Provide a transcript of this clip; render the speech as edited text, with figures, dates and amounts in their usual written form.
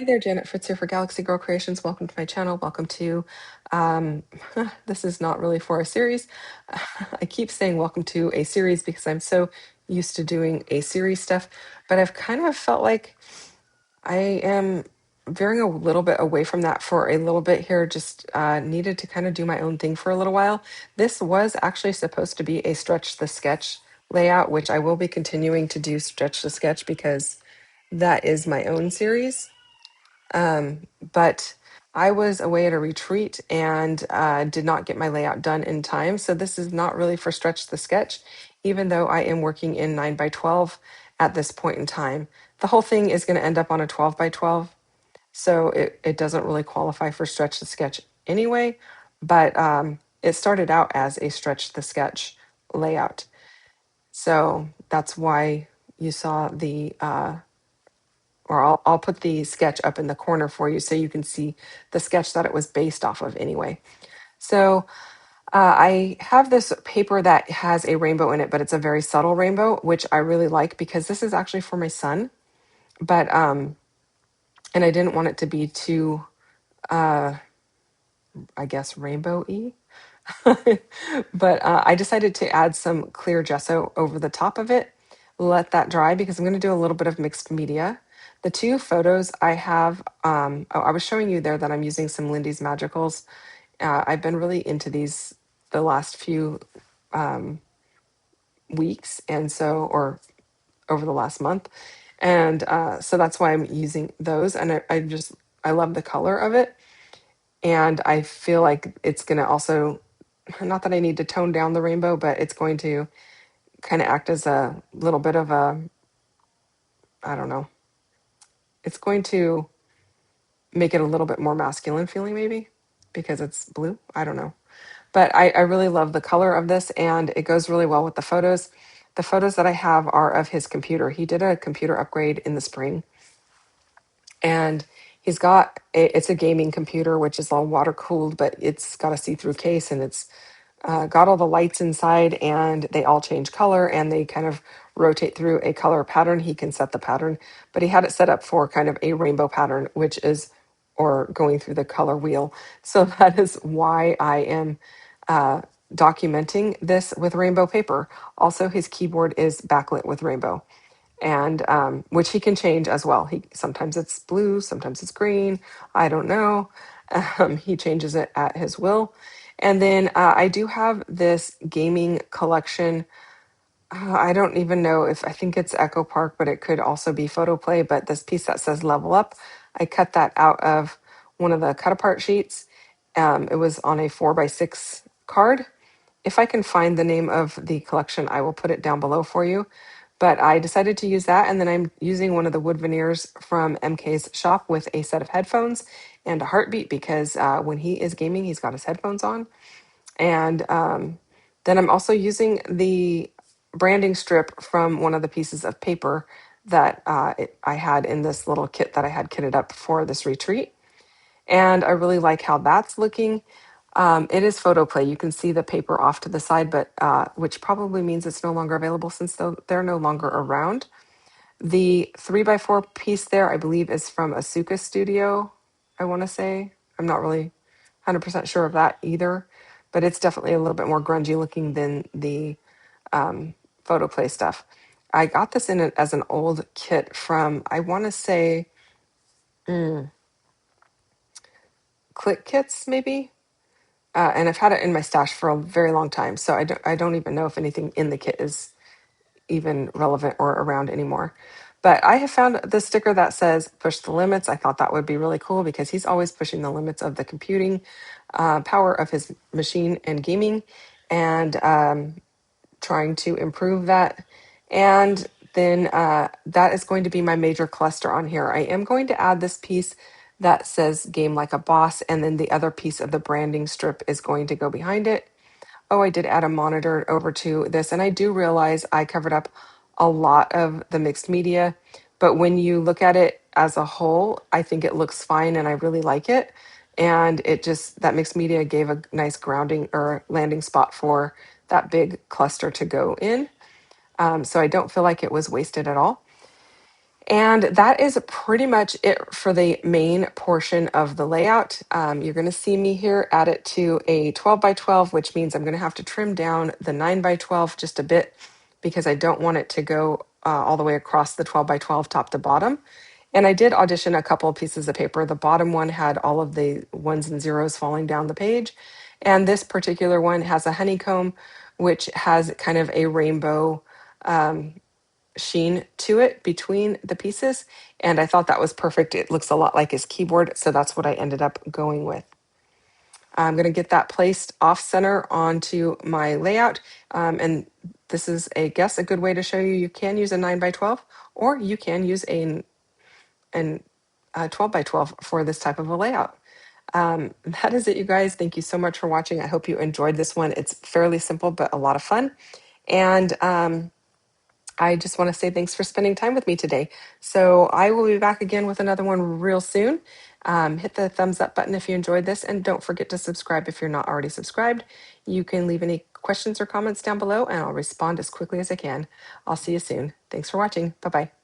Hi there, Janet Fritz here for Galaxy Girl Creations. Welcome to my channel. Welcome to, um, this is not really for a series. I keep saying welcome to a series because I'm so used to doing a series stuff, but I've kind of felt like I am veering a little bit away from that for a little bit here. Just needed to kind of do my own thing for a little while. This was actually supposed to be a Stretch the Sketch layout, which I will be continuing to do Stretch the Sketch because that is my own series. But I was away at a retreat and did not get my layout done in time. So this is not really for Stretch the Sketch, even though I am working in 9 by 12 at this point in time. The whole thing is going to end up on a 12 by 12. So it doesn't really qualify for Stretch the Sketch anyway. But it started out as a Stretch the Sketch layout. So that's why you saw the or I'll put the sketch up in the corner for you so you can see the sketch that it was based off of anyway. So I have this paper that has a rainbow in it, but it's a very subtle rainbow, which I really like because this is actually for my son. But and I didn't want it to be too, uh, I guess, rainbow-y. But I decided to add some clear gesso over the top of it, let that dry because I'm going to do a little bit of mixed media. The two photos I have, oh, I was showing you there that I'm using some Lindy's Magicals. I've been really into these the last few um, weeks, and so, or over the last month. And so that's why I'm using those. And I love the color of it. And I feel like it's going to also, not that I need to tone down the rainbow, but it's going to kind of act as a little bit of a, I don't know, it's going to make it a little bit more masculine feeling maybe because it's blue. I don't know. But I really love the color of this and it goes really well with the photos. The photos that I have are of his computer. He did a computer upgrade in the spring and it's a gaming computer, which is all water cooled, but it's got a see-through case and it's got all the lights inside and they all change color and they kind of rotate through a color pattern. He can set the pattern, but he had it set up for kind of a rainbow pattern, which is, or going through the color wheel. So that is why I am uh, documenting this with rainbow paper. Also, his keyboard is backlit with rainbow and which he can change as well. He sometimes it's blue, sometimes it's green. I don't know. He changes it at his will. And then I do have this gaming collection. I don't even know if I think it's Echo Park, but it could also be Photoplay. But this piece that says Level Up, I cut that out of one of the cut apart sheets. It was on a 4x6 card. If I can find the name of the collection, I will put it down below for you. But I decided to use that, and then I'm using one of the wood veneers from MK's shop with a set of headphones and a heartbeat because when he is gaming, he's got his headphones on. And then I'm also using the branding strip from one of the pieces of paper that I had in this little kit that I had kitted up for this retreat. And I really like how that's looking. It is photoplay. You can see the paper off to the side, but which probably means it's no longer available since they're no longer around. The 3x4 piece there, I believe, is from Asuka Studio, I want to say. I'm not really 100% sure of that either, but it's definitely a little bit more grungy looking than the photoplay stuff. I got this in it as an old kit from, I want to say, Click Kits, maybe? And I've had it in my stash for a very long time, so I don't even know if anything in the kit is even relevant or around anymore. But I have found the sticker that says push the limits. I thought that would be really cool because he's always pushing the limits of the computing power of his machine and gaming and trying to improve that. And then that is going to be my major cluster on here. I am going to add this piece that says game like a boss, and then the other piece of the branding strip is going to go behind it. Oh, I did add a monitor over to this, and I do realize I covered up a lot of the mixed media, but when you look at it as a whole, I think it looks fine and I really like it. And it just, that mixed media gave a nice grounding or landing spot for that big cluster to go in. So I don't feel like it was wasted at all. And that is pretty much it for the main portion of the layout. You're going to see me here add it to a 12 by 12, which means I'm going to have to trim down the 9 by 12 just a bit because I don't want it to go all the way across the 12 by 12 top to bottom. And I did audition a couple of pieces of paper. The bottom one had all of the ones and zeros falling down the page. And this particular one has a honeycomb, which has kind of a rainbow sheen to it between the pieces. And I thought that was perfect. It looks a lot like his keyboard. So that's what I ended up going with. I'm going to get that placed off center onto my layout. And this is, I guess, a good way to show you, you can use a 9 by 12 or you can use a 12 by 12 for this type of a layout. That is it, you guys. Thank you so much for watching. I hope you enjoyed this one. It's fairly simple, but a lot of fun. And I just want to say thanks for spending time with me today. So I will be back again with another one real soon. Hit the thumbs up button if you enjoyed this, and don't forget to subscribe if you're not already subscribed. You can leave any questions or comments down below, and I'll respond as quickly as I can. I'll see you soon. Thanks for watching. Bye-bye.